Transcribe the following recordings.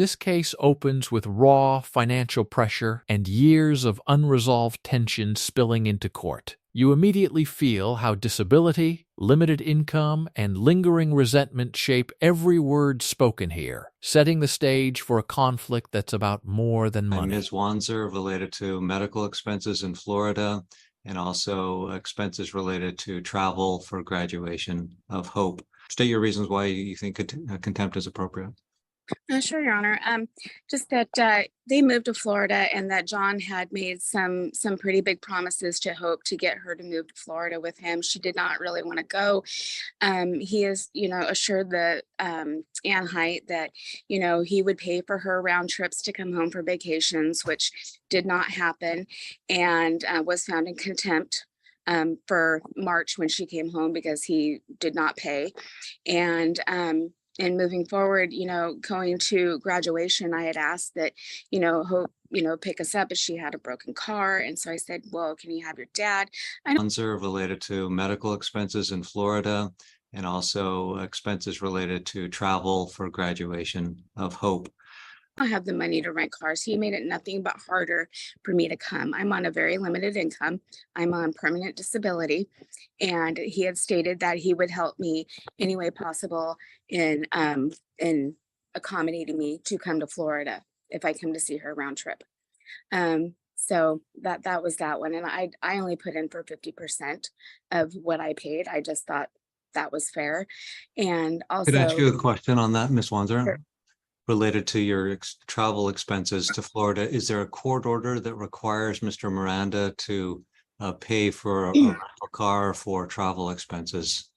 This case opens with raw financial pressure and years of unresolved tension spilling into court. You immediately feel how disability, limited income, and lingering resentment shape every word spoken here, setting the stage for a conflict that's about more than money. Ms. Wanzer, related to medical expenses in Florida and also expenses related to travel for graduation of Hope. State your reasons why you think contempt is appropriate. Sure, Your Honor. Just that they moved to Florida, and that John had made some pretty big promises to Hope to get her to move to Florida with him. She did not really want to go. He is, assured the Ann Height that, he would pay for her round trips to come home for vacations, which did not happen, and was found in contempt for March when she came home because he did not pay. And moving forward, going to graduation, I had asked that, Hope, pick us up, but she had a broken car. And so I said, well, can you have your dad? Funds are related to medical expenses in Florida and also expenses related to travel for graduation of Hope. I have the money to rent cars. He made it nothing but harder for me to come. I'm on a very limited income. I'm on permanent disability. And he had stated that he would help me any way possible in accommodating me to come to Florida if I come to see her round trip. So that was that one. And I only put in for 50% of what I paid. I just thought that was fair. And also, could I ask you a question on that, Ms. Wanzer? Sure. Related to your travel expenses to Florida, is there a court order that requires Mr. Miranda to pay for a rental car for travel expenses?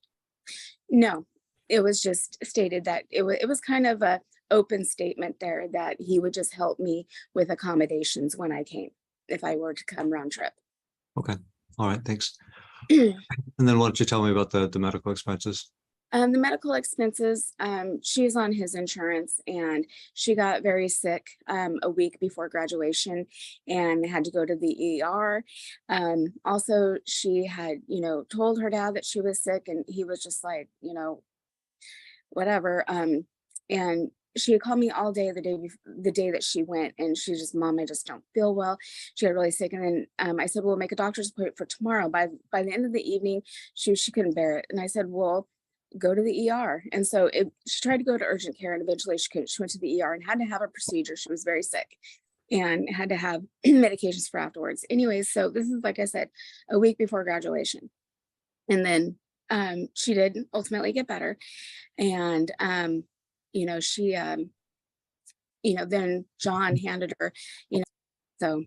No, it was just stated that it was kind of a open statement there that he would just help me with accommodations when I came, if I were to come round trip. Okay. All right. Thanks. And then why don't you tell me about the medical expenses? The medical expenses, she's on his insurance, and she got very sick a week before graduation and had to go to the ER. Also, she had, told her dad that she was sick, and he was just like, whatever. And she had called me all day the day that she went, and she just, Mom, I just don't feel well. She got really sick, and then I said, well, make a doctor's appointment for tomorrow. By the end of the evening, she couldn't bear it, and I said, well, go to the ER. And so she tried to go to urgent care, and eventually she couldn't. She went to the ER and had to have a procedure. She was very sick and had to have medications for afterwards. Anyways, so this is, like I said, a week before graduation. And then she did ultimately get better. And, she, then John handed her, so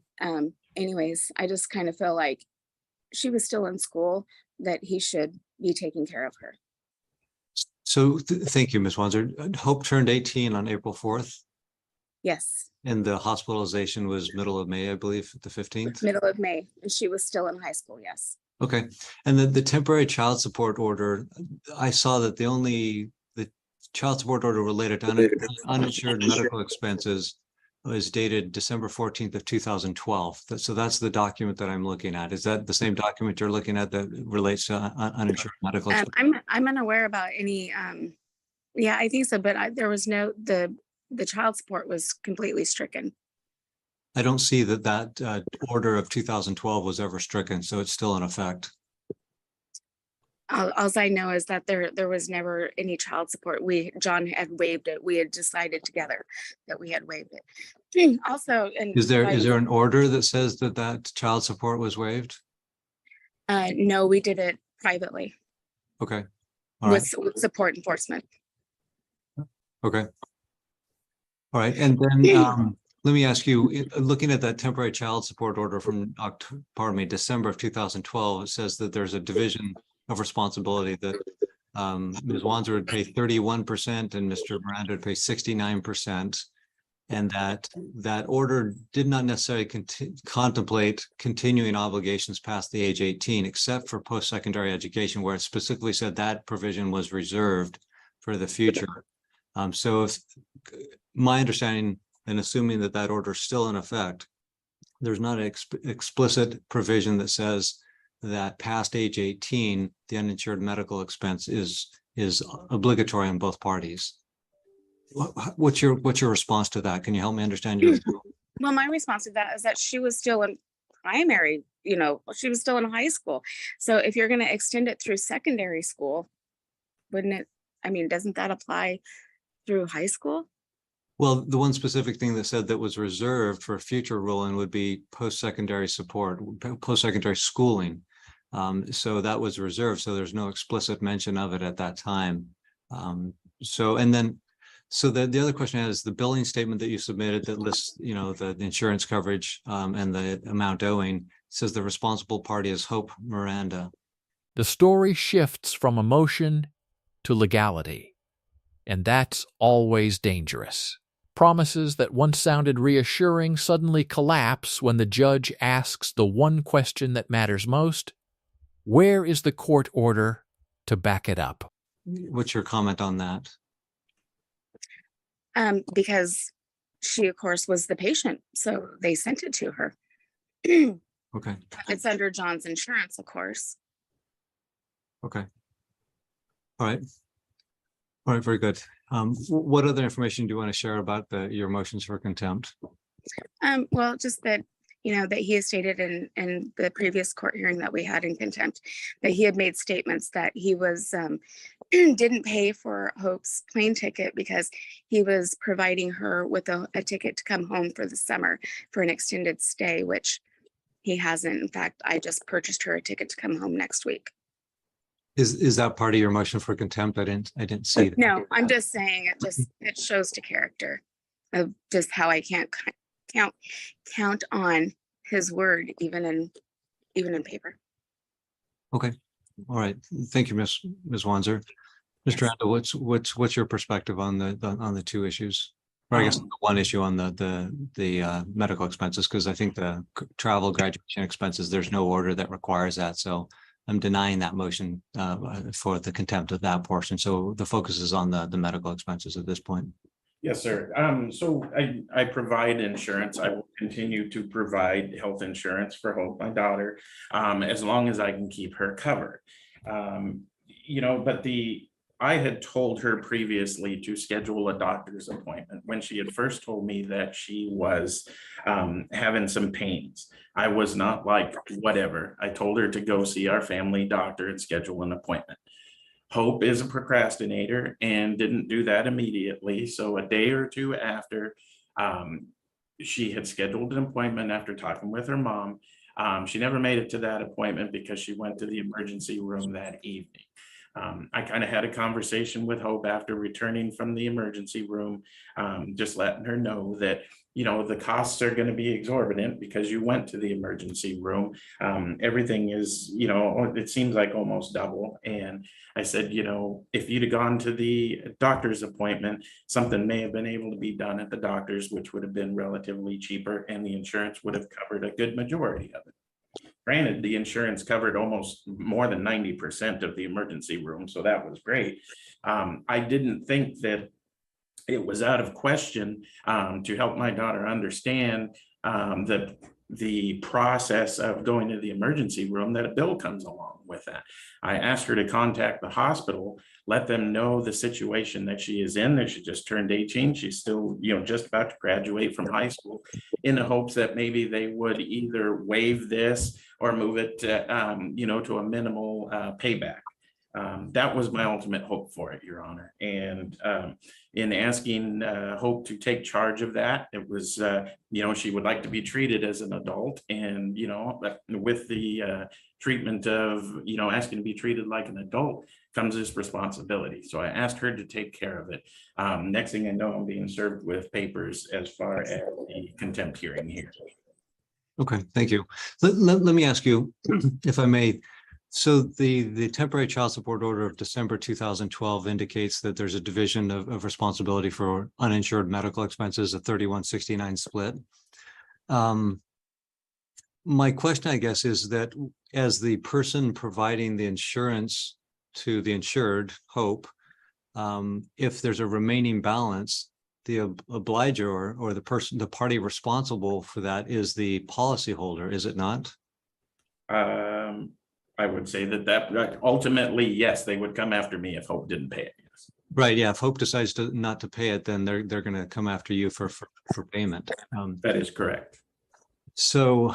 anyways, I just kind of feel like she was still in school, that he should be taking care of her. So thank you, Ms. Wanzer. Hope turned 18 on April 4th. Yes. And the hospitalization was middle of May, I believe, the 15th? Middle of May. And she was still in high school, yes. Okay. And then the temporary child support order, I saw that the child support order related to uninsured medical expenses was dated December 14th of 2012. So that's the document that I'm looking at. Is that the same document you're looking at that relates to uninsured medical expenses? I'm unaware about any, yeah, I think so, but there was the child support was completely stricken. I don't see that order of 2012 was ever stricken, so it's still in effect. All I know is that there was never any child support. John had waived it. We had decided together that we had waived it. Also, and is there an order that says that child support was waived? No, we did it privately. Okay. All right. With support enforcement. Okay. All right. And then let me ask you, looking at that temporary child support order from December of 2012, it says that there's a division of responsibility that Ms. Wanzer would pay 31% and Mr. Miranda would pay 69%, and that order did not necessarily contemplate continuing obligations past the age 18, except for post-secondary education, where it specifically said that provision was reserved for the future. So if my understanding, and assuming that order is still in effect, there's not an explicit provision that says that past age 18, the uninsured medical expense is obligatory on both parties. What's your response to that? Can you help me understand your? Well, my response to that is that she was still in primary, she was still in high school. So if you're going to extend it through secondary school, wouldn't it? I mean, doesn't that apply through high school? Well, the one specific thing that said that was reserved for future ruling would be post-secondary support, post-secondary schooling. So that was reserved. So there's no explicit mention of it at that time. So the other question is the billing statement that you submitted that lists, the insurance coverage and the amount owing says the responsible party is Hope Miranda. The story shifts from emotion to legality, and that's always dangerous. Promises that once sounded reassuring suddenly collapse when the judge asks the one question that matters most: where is the court order to back it up? What's your comment on that? Because she, of course, was the patient, so they sent it to her. Okay. It's under John's insurance, of course. Okay. All right. All right. Very good. What other information do you want to share about your motions for contempt? Well, just that, that he has stated in the previous court hearing that we had in contempt, that he had made statements that he was didn't pay for Hope's plane ticket because he was providing her with a ticket to come home for the summer for an extended stay, which he hasn't. In fact, I just purchased her a ticket to come home next week. Is that part of your motion for contempt? I didn't see that. No, I'm just saying it shows to character of just how I can't count on his word even in paper. Okay. All right. Thank you, Ms. Wanzer. Mr. Randall, what's your perspective on the two issues? Or I guess the one issue on the medical expenses, because I think the travel graduation expenses, there's no order that requires that. So I'm denying that motion for the contempt of that portion. So the focus is on the medical expenses at this point. Yes, sir. So I provide insurance. I will continue to provide health insurance for Hope, my daughter, as long as I can keep her covered. But I had told her previously to schedule a doctor's appointment when she had first told me that she was having some pains. I was not like, whatever. I told her to go see our family doctor and schedule an appointment. Hope is a procrastinator and didn't do that immediately. So a day or two after she had scheduled an appointment after talking with her mom, she never made it to that appointment because she went to the emergency room that evening. I kind of had a conversation with Hope after returning from the emergency room, just letting her know that, the costs are going to be exorbitant because you went to the emergency room. Everything is, it seems like almost double. And I said, if you'd have gone to the doctor's appointment, something may have been able to be done at the doctor's, which would have been relatively cheaper, and the insurance would have covered a good majority of it. Granted, the insurance covered almost more than 90% of the emergency room, so that was great. I didn't think that it was out of question to help my daughter understand that the process of going to the emergency room, that a bill comes along with that. I asked her to contact the hospital, let them know the situation that she is in, that she just turned 18. She's still, just about to graduate from high school, in the hopes that maybe they would either waive this or move it to, to a minimal payback. That was my ultimate hope for it, Your Honor. And in asking Hope to take charge of that, it was, she would like to be treated as an adult. And, with the treatment of, asking to be treated like an adult comes this responsibility. So I asked her to take care of it. Next thing I know, I'm being served with papers as far as the contempt hearing here. Okay, thank you. Let me ask you, if I may. So the temporary child support order of December 2012 indicates that there's a division of responsibility for uninsured medical expenses, a 31-69 split. My question, I guess, is that as the person providing the insurance to the insured, Hope, if there's a remaining balance, the obliger or the party responsible for that is the policyholder, is it not? I would say that ultimately, yes, they would come after me if Hope didn't pay it. Yes. Right, yeah, if Hope decides not to pay it, then they're gonna come after you for payment. That is correct. So,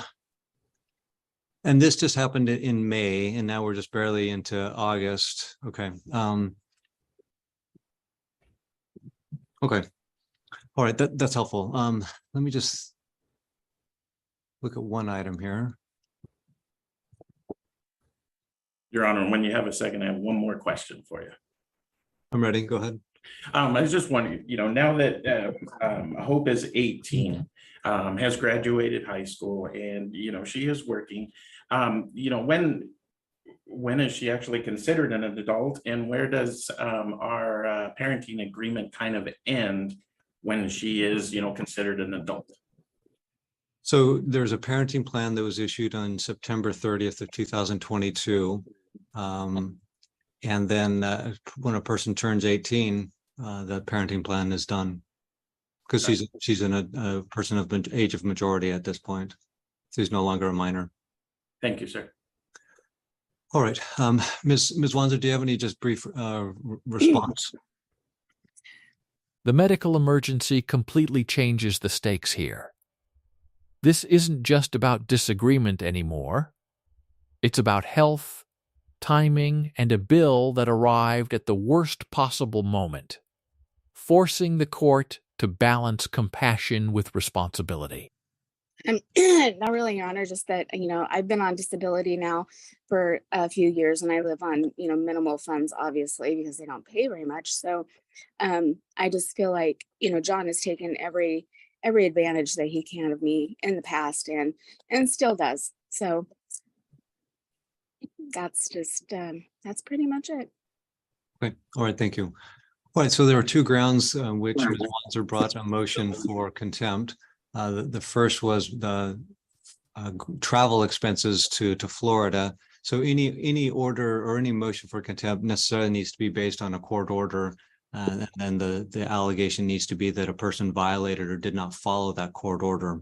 and this just happened in May, and now we're just barely into August. Okay. Okay. All right, that's helpful. Let me just look at one item here. Your Honor, when you have a second, I have one more question for you. I'm ready. Go ahead. I was just wondering, now that Hope is 18, has graduated high school, and she is working. When is she actually considered an adult, and where does our parenting agreement kind of end when she is considered an adult? So there's a parenting plan that was issued on September 30th of 2022. And then when a person turns 18, the parenting plan is done, because she's a person of age of majority at this point. So she's no longer a minor. Thank you, sir. All right, Ms. Wanzer, do you have any just brief response? The medical emergency completely changes the stakes here. This isn't just about disagreement anymore. It's about health, timing, and a bill that arrived at the worst possible moment, forcing the court to balance compassion with responsibility. Not really, Your Honor, just that, I've been on disability now for a few years, and I live on, minimal funds, obviously, because they don't pay very much. So I just feel like, John has taken every advantage that he can of me in the past and still does. So that's just, that's pretty much it. Okay, all right, thank you. All right, so there were two grounds which Ms. Wanzer brought a motion for contempt. The first was the travel expenses to Florida. So any order or any motion for contempt necessarily needs to be based on a court order. And then the allegation needs to be that a person violated or did not follow that court order.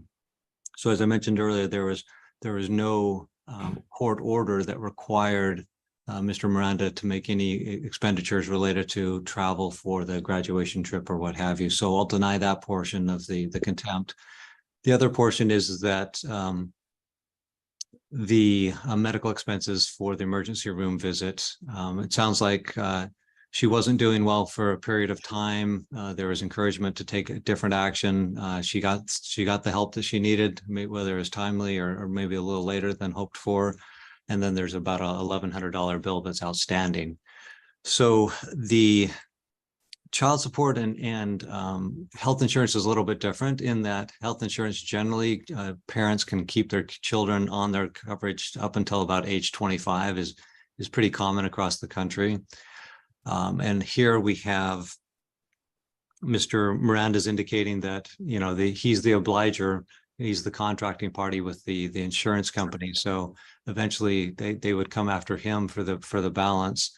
So as I mentioned earlier, there was no court order that required Mr. Miranda to make any expenditures related to travel for the graduation trip or what have you. So I'll deny that portion of the contempt. The other portion is that the medical expenses for the emergency room visit. It sounds like she wasn't doing well for a period of time. There was encouragement to take a different action. She got the help that she needed, whether it was timely or maybe a little later than hoped for. And then there's about a $1,100 bill that's outstanding. So the child support and health insurance is a little bit different in that health insurance generally parents can keep their children on their coverage up until about age 25 is pretty common across the country. And here we have Mr. Miranda's indicating that he's the obliger, he's the contracting party with the insurance company. So eventually they would come after him for the balance.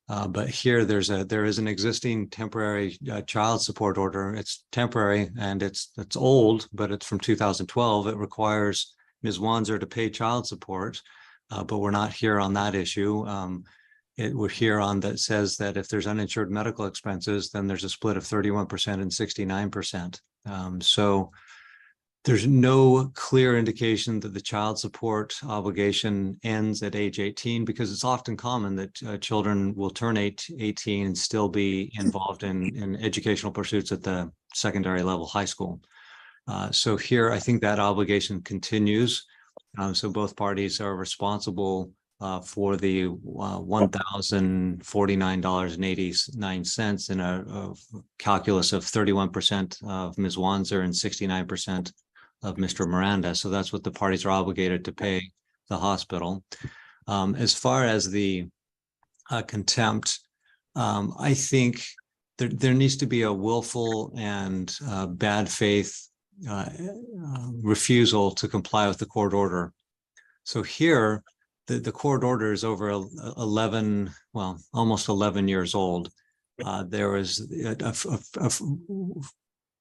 But here there is an existing temporary child support order. It's temporary and it's old, but it's from 2012. It requires Ms. Wanzer to pay child support, but we're not here on that issue. We're here on that says that if there's uninsured medical expenses, then there's a split of 31% and 69%. So there's no clear indication that the child support obligation ends at age 18, because it's often common that children will turn 18 and still be involved in educational pursuits at the secondary level, high school. So here, I think that obligation continues. So both parties are responsible for the $1,049.89 in a calculus of 31% of Ms. Wanzer and 69% of Mr. Miranda. So that's what the parties are obligated to pay the hospital. As far as the contempt, I think there needs to be a willful and bad faith refusal to comply with the court order. So here, the court order is over 11, well, almost 11 years old. There was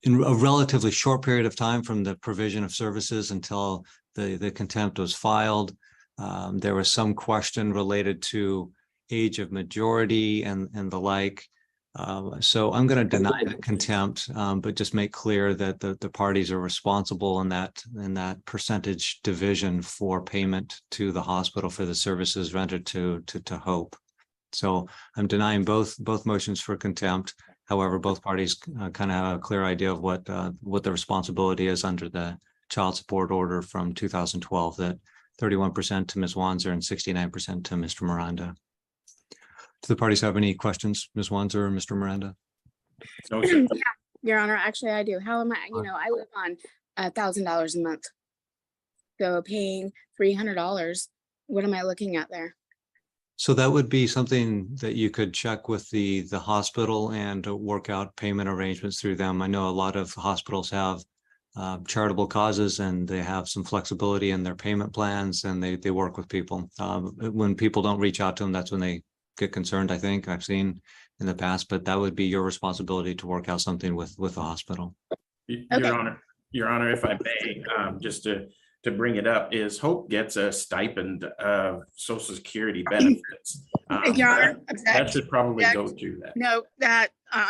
in a relatively short period of time from the provision of services until the contempt was filed. There was some question related to age of majority and the like. So I'm going to deny the contempt, but just make clear that the parties are responsible in that percentage division for payment to the hospital for the services rendered to Hope. So I'm denying both motions for contempt. However, both parties kind of have a clear idea of what the responsibility is under the child support order from 2012, that 31% to Ms. Wanzer and 69% to Mr. Miranda. Do the parties have any questions, Ms. Wanzer or Mr. Miranda? No, sir. Yeah, Your Honor, actually I do. How am I, I live on $1,000 a month. So paying $300, what am I looking at there? So that would be something that you could check with the hospital and work out payment arrangements through them. I know a lot of hospitals have charitable causes, and they have some flexibility in their payment plans, and they work with people. When people don't reach out to them, that's when they get concerned, I think I've seen in the past, but that would be your responsibility to work out something with the hospital. Your Honor, if I may, just to bring it up, is Hope gets a stipend of Social Security benefits. Your Honor, that should probably go to that. No,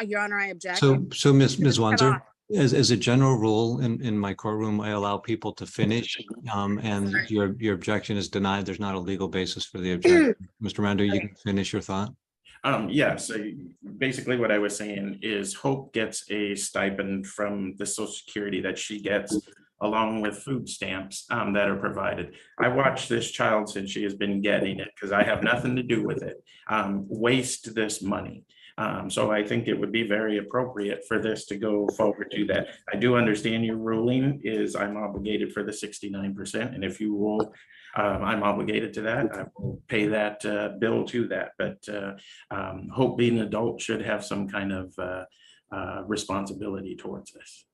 Your Honor, I object. So Ms. Wanzer, as a general rule in my courtroom, I allow people to finish, and your objection is denied. There's not a legal basis for the objection. Mr. Miranda, you can finish your thought. Yeah, so basically what I was saying is Hope gets a stipend from the Social Security that she gets along with food stamps that are provided. I watched this child, since she has been getting it, because I have nothing to do with it, waste this money. So I think it would be very appropriate for this to go forward to that. I do understand your ruling is I'm obligated for the 69%. And if you rule I'm obligated to that, I will pay that bill to that. But Hope, being an adult, should have some kind of responsibility towards this.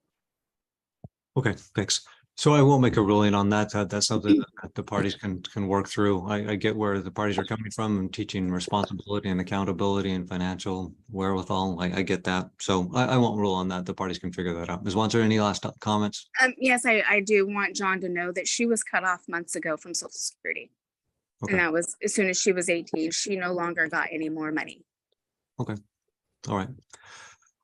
Okay, thanks. So I won't make a ruling on that. That's something that the parties can work through. I get where the parties are coming from and teaching responsibility and accountability and financial wherewithal. I get that. So I won't rule on that. The parties can figure that out. Ms. Wanzer, any last comments? Yes, I do want John to know that she was cut off months ago from Social Security. Okay. And that was as soon as she was 18. She no longer got any more money. Okay. All right.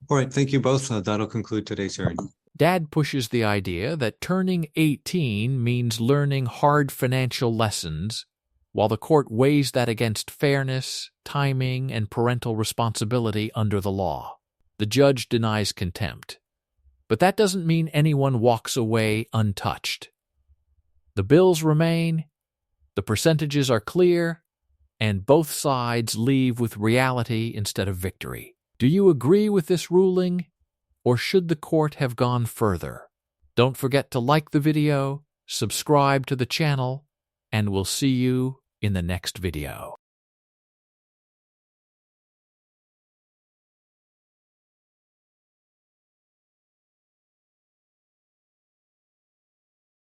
All right. Thank you both. That'll conclude today's hearing. Dad pushes the idea that turning 18 means learning hard financial lessons, while the court weighs that against fairness, timing, and parental responsibility under the law. The judge denies contempt. But that doesn't mean anyone walks away untouched. The bills remain, the percentages are clear, and both sides leave with reality instead of victory. Do you agree with this ruling? Or should the court have gone further? Don't forget to like the video, subscribe to the channel, and we'll see you in the next video.